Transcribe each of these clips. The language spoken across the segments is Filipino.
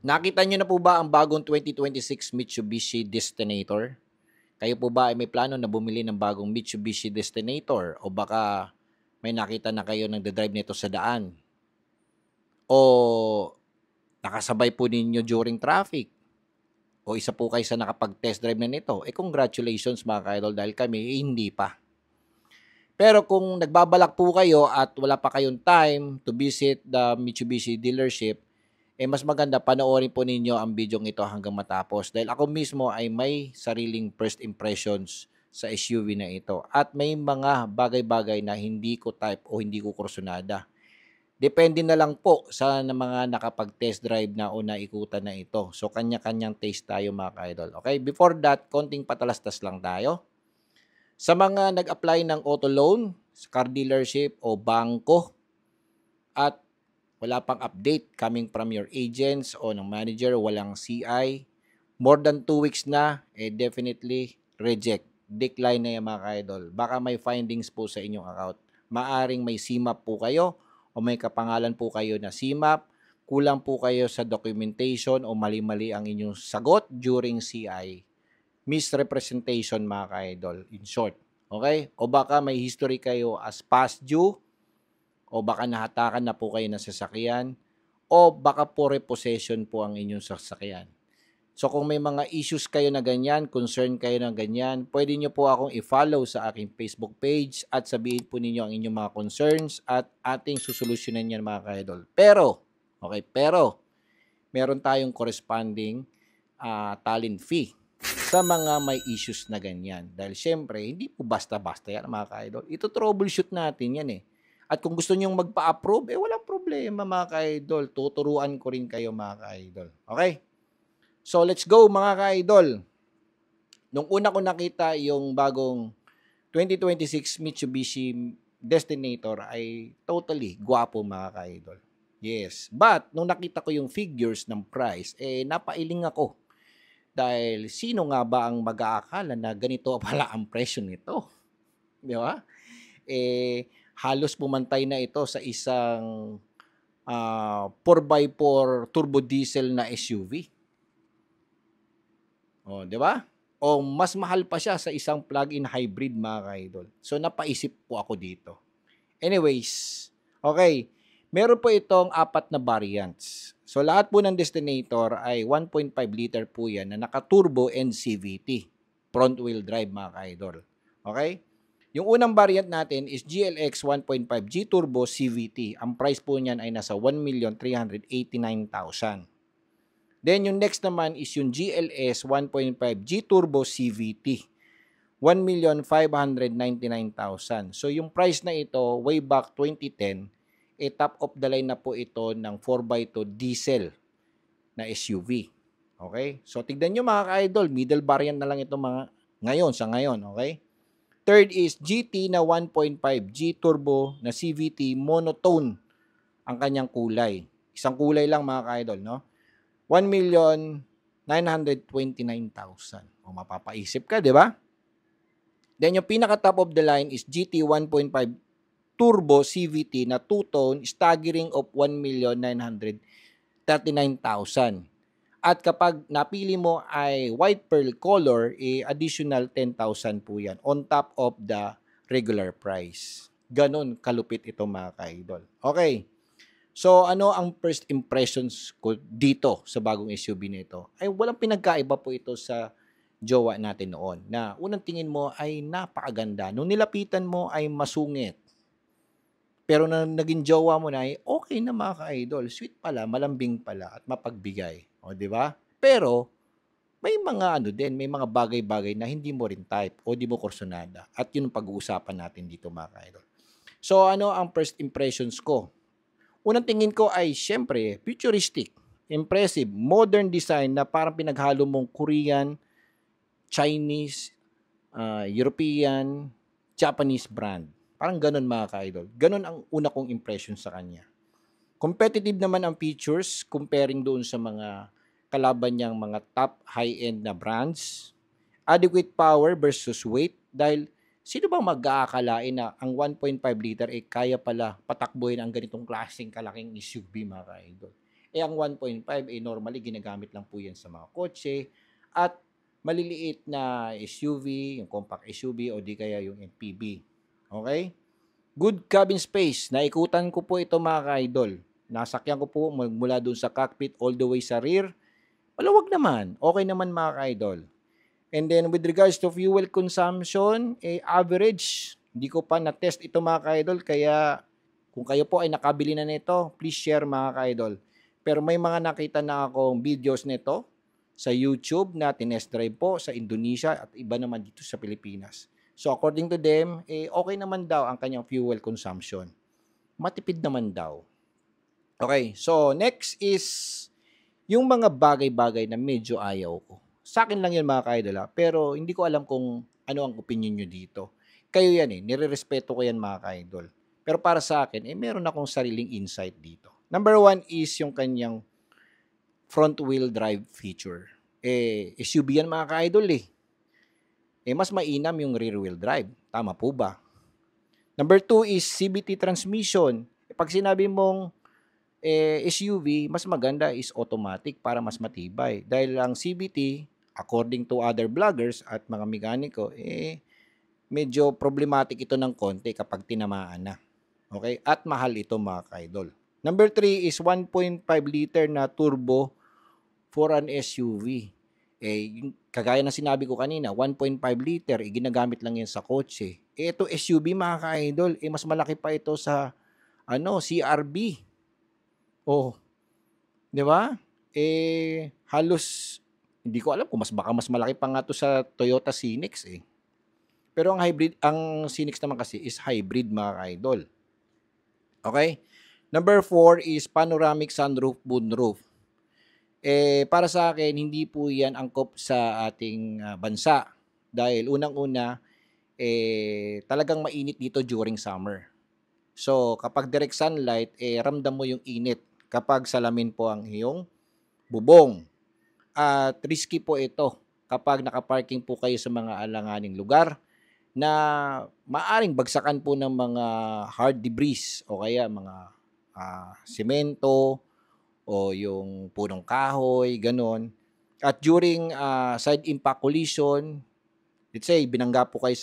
Nakita niyo na po ba ang bagong 2026 Mitsubishi Destinator? Kayo po ba ay may plano na bumili ng bagong Mitsubishi Destinator o baka may nakita na kayo nagda-drive nito sa daan? O nakasabay po ninyo during traffic? O isa po kayo sa nakapag-test drive na nito? Congratulations mga ka-idol dahil kami hindi pa. Pero kung nagbabalak po kayo at wala pa kayong time to visit the Mitsubishi dealership, mas maganda panoorin po ninyo ang video ito hanggang matapos dahil ako mismo ay may sariling first impressions sa SUV na ito at may mga bagay-bagay na hindi ko type o hindi ko kursunada. Depende na lang po sa mga nakapag-test drive na o naikutan na ito. So, kanya-kanyang taste tayo mga ka-idol. Okay? Before that, konting patalastas lang tayo. Sa mga nag-apply ng auto loan, sa car dealership o bangko at wala pang update coming from your agents o ng manager, walang CI, more than 2 weeks na, definitely reject. Decline na yan mga ka-idol. Baka may findings po sa inyong account. Maaring may CMAP po kayo o may kapangalan po kayo na CMAP, kulang po kayo sa documentation o mali-mali ang inyong sagot during CI. Misrepresentation mga ka-idol, in short. Okay? O baka may history kayo as past due, o baka nahatakan na po kayo ng sasakyan, o baka po repossession po ang inyong sasakyan. So kung may mga issues kayo na ganyan, concern kayo na ganyan, pwede nyo po akong i-follow sa aking Facebook page at sabihin po ninyo ang inyong mga concerns at ating susolusyonan yan mga ka-idol. Pero, meron tayong corresponding talent fee sa mga may issues na ganyan. Dahil syempre, hindi po basta-basta yan mga ka-idol. Ito troubleshoot natin yan eh. At kung gusto nyong magpa-approve, walang problema mga ka-idol. Tuturuan ko rin kayo mga ka-idol. Okay? So, let's go mga ka-idol. Nung una ko nakita yung bagong 2026 Mitsubishi Destinator ay totally gwapo mga ka-idol. Yes. But, nung nakita ko yung figures ng price, napailing ako. Dahil sino nga ba ang mag-aakala na ganito pala ang presyo nito? Di ba? Halos pumantay na ito sa isang 4x4 turbo diesel na SUV. O, di ba? O mas mahal pa siya sa isang plug-in hybrid mga ka-idol. So napaisip po ako dito. Anyways, okay. Meron po itong 4 na variants. So lahat po ng Destinator ay 1.5 liter po yan na naka-turbo and CVT. Front wheel drive mga ka-idol. Okay? Yung unang variant natin is GLX 1.5 G-Turbo CVT. Ang price po niyan ay nasa 1,389,000. Then yung next naman is yung GLS 1.5 G-Turbo CVT. 1,599,000. So yung price na ito, way back 2010, top of the line na po ito ng 4x2 diesel na SUV. Okay? So tignan nyo mga ka-idol, middle variant na lang ito sa ngayon. Okay? Third is GT na 1.5 G-Turbo na CVT monotone ang kanyang kulay. Isang kulay lang mga ka-idol, no? 1,929,000. O mapapaisip ka, di ba? Then yung pinaka top of the line is GT 1.5 Turbo CVT na two-tone staggering of 1,939,000. At kapag napili mo ay white pearl color, additional 10,000 po yan on top of the regular price. Ganon kalupit ito mga ka-idol. Okay. So ano ang first impressions ko dito sa bagong SUV nito? Ay walang pinagkaiba po ito sa jowa natin noon. Na unang tingin mo ay napakaganda. Nung nilapitan mo ay masungit. Pero na naging jowa mo na ay okay na mga ka-idol. Sweet pala, malambing pala at mapagbigay. O, di ba? Pero may mga may mga bagay-bagay na hindi mo rin type o di mo kursunada. At yun ang pag-uusapan natin dito mga ka-idol. So ano ang first impressions ko? Unang tingin ko ay syempre futuristic, impressive, modern design na parang pinaghalo mong Korean, Chinese, European, Japanese brand. Parang ganun mga ka-idol. Ganun ang una kong impression sa kanya. Competitive naman ang features comparing doon sa mga kalaban niyang mga top high-end na brands. Adequate power versus weight dahil sino bang mag-aakalain na ang 1.5 liter kaya pala patakbuhin ang ganitong klaseng kalaking SUV mga ka-idol. Eh ang 1.5 eh normally ginagamit lang po yan sa mga kotse at maliliit na SUV, yung compact SUV o di kaya yung MPV. Okay? Good cabin space. Naikutan ko po ito mga ka-idol. Nasakyan ko po mula dun sa cockpit all the way sa rear. Maluwag naman. Okay naman mga ka-idol. And then with regards to fuel consumption, eh average. Hindi ko pa na-test ito mga ka-idol. Kaya kung kayo po ay nakabili na nito, please share mga ka-idol. Pero may mga nakita na akong videos nito sa YouTube na tinest drive po sa Indonesia at iba naman dito sa Pilipinas. So according to them, eh, okay naman daw ang kanyang fuel consumption. Matipid naman daw. Okay, so next is yung mga bagay-bagay na medyo ayaw ko. Sa akin lang yun mga ka-idol, pero hindi ko alam kung ano ang opinion nyo dito. Kayo yan eh, nirerespeto ko yan mga ka-idol. Pero para sa akin, eh, meron akong sariling insight dito. Number 1 is yung kanyang front wheel drive feature. Eh, SUV yan mga ka-idol eh. Eh, mas mainam yung rear wheel drive. Tama po ba? Number 2 is CVT transmission. Eh, pag sinabi mong SUV, mas maganda is automatic para mas matibay. Dahil ang CVT, according to other vloggers at mga mekaniko, eh, medyo problematic ito ng konti kapag tinamaan na. Okay? At mahal ito mga ka-idol. Number 3 is 1.5 liter na turbo for an SUV. Eh, kagaya ng sinabi ko kanina, 1.5 liter, ginagamit lang yan sa kotse. Eh, ito SUV mga ka-idol, eh, mas malaki pa ito sa CRV. Oh, di ba? Eh, halos, hindi ko alam kung baka mas malaki pa nga to sa Toyota Cinex eh. Pero ang Cinex naman kasi is hybrid mga ka-idol. Okay? Number 4 is panoramic sunroof, moonroof. Eh, para sa akin, hindi po yan angkop sa ating bansa. Dahil unang-una, eh, talagang mainit dito during summer. So, kapag direct sunlight, eh, ramdam mo yung init kapag salamin po ang iyong bubong. At risky po ito kapag nakaparking po kayo sa mga alanganing lugar na maaring bagsakan po ng mga hard debris o kaya mga semento o yung punong kahoy, ganon. At during side impact collision, let's say binangga po kayo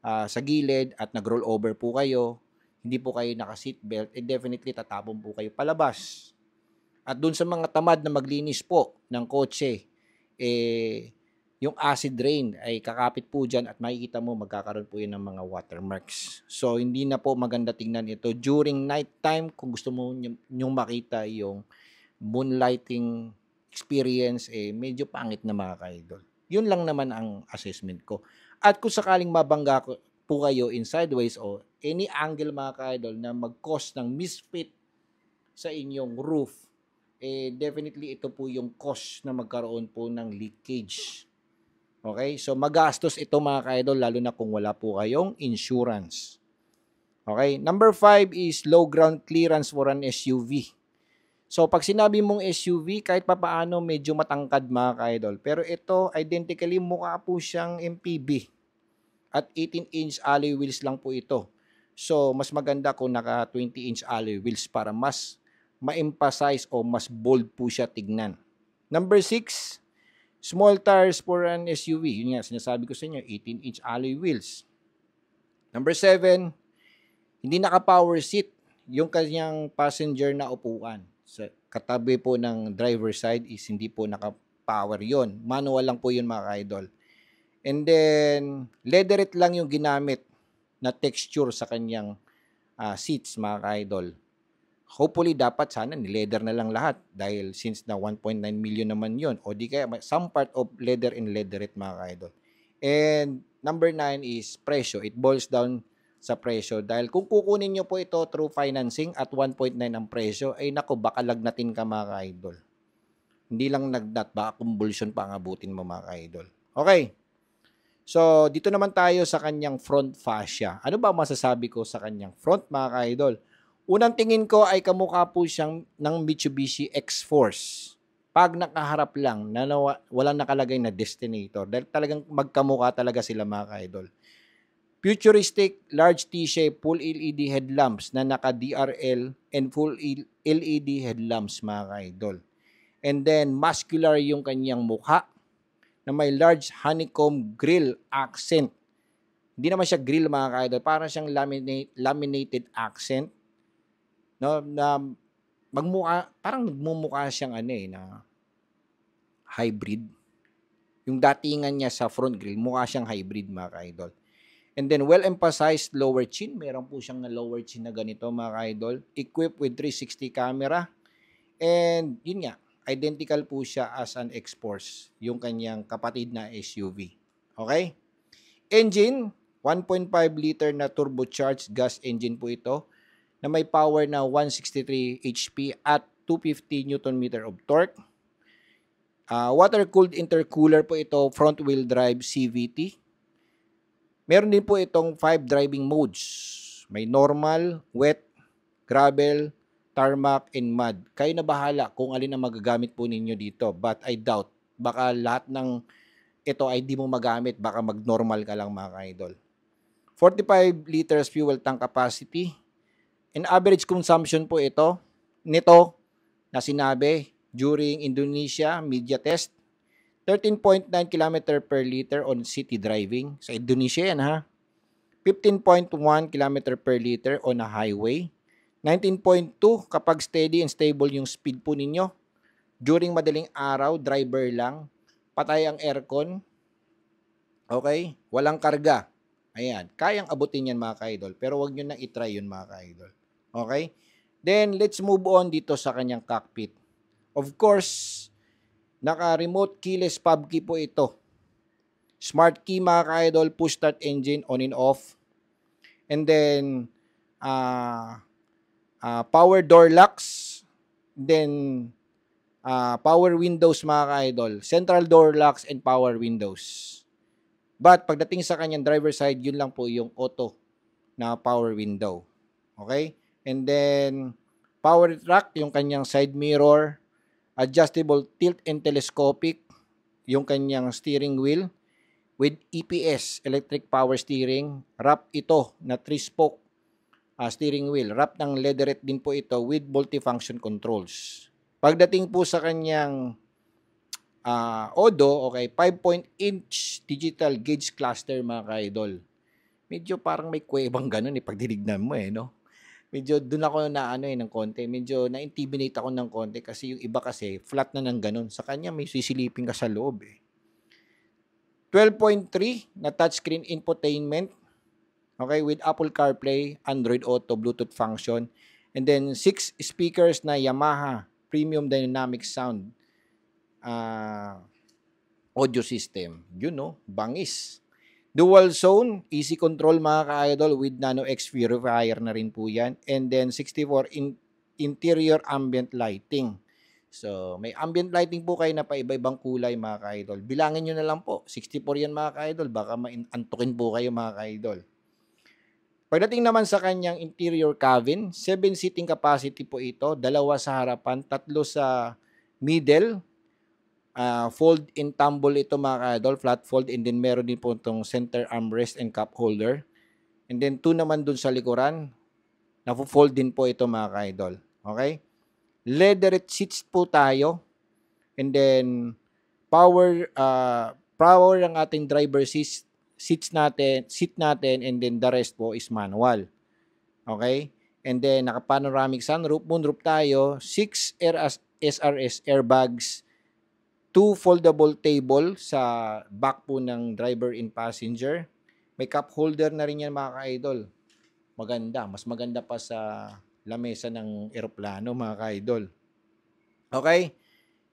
sa gilid at nag-roll over po kayo, hindi po kayo naka-seatbelt, eh definitely tatapon po kayo palabas. At dun sa mga tamad na maglinis po ng kotse, eh, yung acid rain ay kakapit po dyan at makikita mo magkakaroon po yun ng mga watermarks. So, hindi na po maganda tingnan ito during night time kung gusto mo nyong makita yung moonlighting experience, eh, medyo pangit na mga ka-idol. Yun lang naman ang assessment ko. At kung sakaling mabangga po kayo in sideways o any angle mga ka-idol na mag-cause ng misfit sa inyong roof, eh definitely ito po yung cause na magkaroon po ng leakage. Okay? So magastos ito mga ka-idol lalo na kung wala po kayong insurance. Okay? Number 5 is low ground clearance for an SUV. So pag sinabi mong SUV, kahit papaano medyo matangkad mga ka-idol. Pero ito, identically mukha po siyang MPV. At 18-inch alloy wheels lang po ito. So mas maganda kung naka 20-inch alloy wheels para mas ma-emphasize o mas bold po siya tignan. Number 6, small tires for an SUV. Yun nga, sinasabi ko sa inyo, 18-inch alloy wheels. Number 7, hindi naka-power seat yung kanyang passenger na upuan. Sa katabi po ng driver side is hindi po naka-power yon. Manual lang po yun mga ka-idol. And then, leatherette lang yung ginamit na texture sa kanyang seats mga ka-idol. Hopefully, dapat sana ni-leather na lang lahat dahil since na 1.9 million naman yon o di kaya some part of leather and leatherette mga ka-idol. And number 9 is presyo. It boils down sa presyo dahil kung kukunin nyo po ito through financing at 1.9 ang presyo, ay nako, baka lagnatin ka mga ka-idol. Hindi lang nagnat, baka convulsion pa ang abutin mo mga ka-idol. Okay. So, dito naman tayo sa kanyang front fascia. Ano ba masasabi ko sa kanyang front mga ka-idol? Unang tingin ko ay kamukha po siyang ng Mitsubishi X-Force. Pag nakaharap lang, walang nakalagay na Destinator. Dahil talagang magkamukha talaga sila mga ka-idol. Futuristic large T-shape full LED headlamps na naka DRL and full LED headlamps mga ka-idol. And then muscular yung kanyang mukha na may large honeycomb grill accent. Hindi naman siya grill mga ka-idol, parang siyang laminated accent, no, na magmukha, parang nagmumukha siyang na hybrid. Yung datingan niya sa front grill, mukha siyang hybrid mga ka-idol. And then well-emphasized lower chin. Meron po siyang na lower chin na ganito mga ka-idol. Equipped with 360 camera. And yun nga, identical po siya as an X-Force, yung kanyang kapatid na SUV. Okay? Engine, 1.5 liter na turbocharged gas engine po ito na may power na 163 HP at 250 Nm of torque. Water-cooled intercooler po ito, front-wheel drive CVT. Meron din po itong 5 driving modes. May normal, wet, gravel, tarmac, and mud. Kayo na bahala kung alin ang magagamit po ninyo dito. But I doubt, baka lahat ng ito ay di mo magamit. Baka mag-normal ka lang mga ka-idol. 45 liters fuel tank capacity. An average consumption po ito, nito na sinabi during Indonesia media test, 13.9 km per liter on city driving. Sa Indonesia yan ha. 15.1 km per liter on a highway. 19.2 kapag steady and stable yung speed po ninyo. During madaling araw, driver lang. Patay ang aircon. Okay? Walang karga. Ayan. Kayang abutin yan mga ka-idol. Pero wag nyo na itry yun mga ka-idol. Okay? Then, let's move on dito sa kanyang cockpit. Of course, naka-remote keyless fob key po ito. Smart key mga ka-idol, push start engine on and off. And then, power door locks. Then, power windows mga ka-idol. Central door locks and power windows. But, pagdating sa kanyang driver side, yun lang po yung auto na power window. Okay? And then, power track, yung kanyang side mirror. Adjustable tilt and telescopic, yung kanyang steering wheel with EPS, electric power steering. Wrap ito na 3-spoke steering wheel. Wrap ng leatherette din po ito with multifunction controls. Pagdating po sa kanyang ODO, okay, 5-inch digital gauge cluster mga ka-idol. Medyo parang may kuwebang ganun pag dinignan mo no? Medyo doon ako ng konti. Medyo na-intimidate ako ng konti kasi yung iba kasi flat na ng ganun. Sa kanya may sisilipin ka sa loob 12.3 na touchscreen infotainment. Okay, with Apple CarPlay, Android Auto, Bluetooth function. And then 6 speakers na Yamaha Premium Dynamic Sound audio system. Yun bangis. Dual zone, easy control mga ka-idol with Nano X purifier na rin po yan. And then 64 interior ambient lighting. So, may ambient lighting po kayo na paiba-ibang kulay mga ka-idol. Bilangin nyo na lang po. 64 yan mga ka-idol. Baka antukin po kayo mga ka-idol. Pagdating naman sa kanyang interior cabin, 7 seating capacity po ito. 2 sa harapan, 3 sa middle. Fold in tumble ito mga ka-idol, flat fold, and then meron din po itong center armrest and cup holder. And then 2 naman dun sa likuran, na-fold din po ito mga ka-idol. Okay? Leatherette seats po tayo. And then power ang ating driver seat natin, and then the rest po is manual. Okay? And then naka-panoramic sunroof, moonroof tayo, 6 SRS airbags, 2 foldable table sa back po ng driver and passenger. May cup holder na rin yan mga ka-idol. Maganda. Mas maganda pa sa lamesa ng eroplano mga ka-idol. Okay?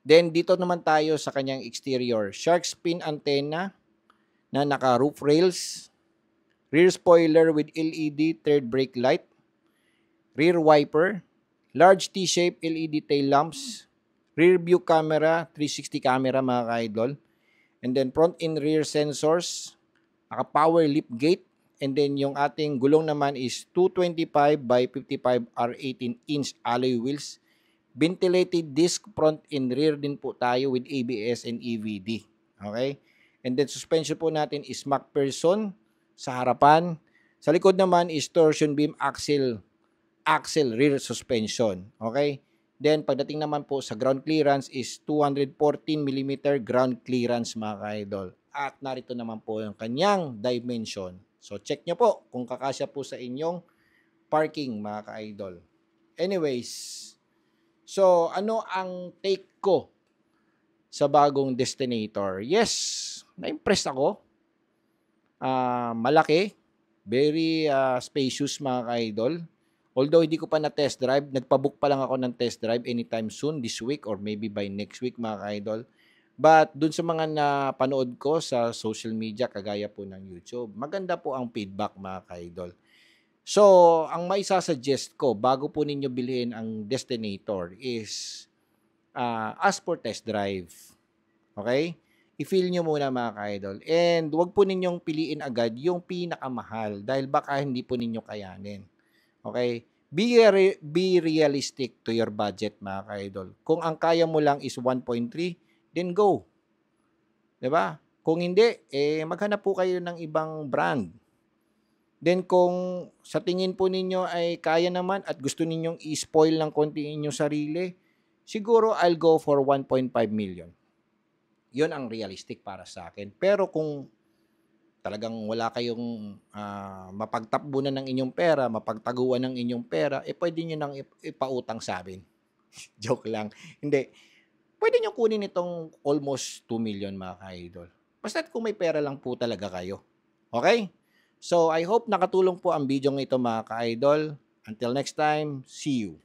Then dito naman tayo sa kanyang exterior. Shark fin antenna na naka-roof rails. Rear spoiler with LED third brake light. Rear wiper. Large T-shaped LED tail lamps. Rear view camera, 360 camera mga ka-idol. And then front and rear sensors, naka-power lift gate. And then yung ating gulong naman is 225 by 55 R18-inch alloy wheels. Ventilated disc front and rear din po tayo with ABS and EVD. Okay? And then suspension po natin is MacPherson sa harapan. Sa likod naman is torsion beam axle rear suspension. Okay? Then, pagdating naman po sa ground clearance is 214mm ground clearance mga ka-idol. At narito naman po yung kanyang dimension. So, check nyo po kung kakasya po sa inyong parking mga ka-idol. Anyways, so ano ang take ko sa bagong Destinator? Yes, na-impress ako. Malaki, very spacious mga ka-idol. Although hindi ko pa na test drive, nagpabook pa lang ako ng test drive anytime soon this week or maybe by next week mga ka-idol. But dun sa mga napanood ko sa social media kagaya po ng YouTube, maganda po ang feedback mga ka-idol. So, ang maisasuggest ko bago po ninyo bilhin ang Destinator is ask for test drive. Okay? I-feel nyo muna mga ka-idol. And wag po ninyong piliin agad yung pinakamahal dahil baka hindi po ninyo kayanin. Okay? Be realistic to your budget mga ka-idol. Kung ang kaya mo lang is 1.3, then go. 'Di ba? Kung hindi, maghanap po kayo ng ibang brand. Then kung sa tingin po ninyo ay kaya naman at gusto ninyong i-spoil ng konti inyong sarili, siguro I'll go for 1.5 million. Yun ang realistic para sa akin. Pero kung talagang wala kayong mapagtakbunan ng inyong pera, mapagtaguan ng inyong pera, pwede nyo nang ipautang sa amin. Joke lang. Hindi. Pwede nyo kunin itong almost 2 million mga ka-idol. Basta kung may pera lang po talaga kayo. Okay? So, I hope nakatulong po ang video ng ito mga ka-idol. Until next time, see you.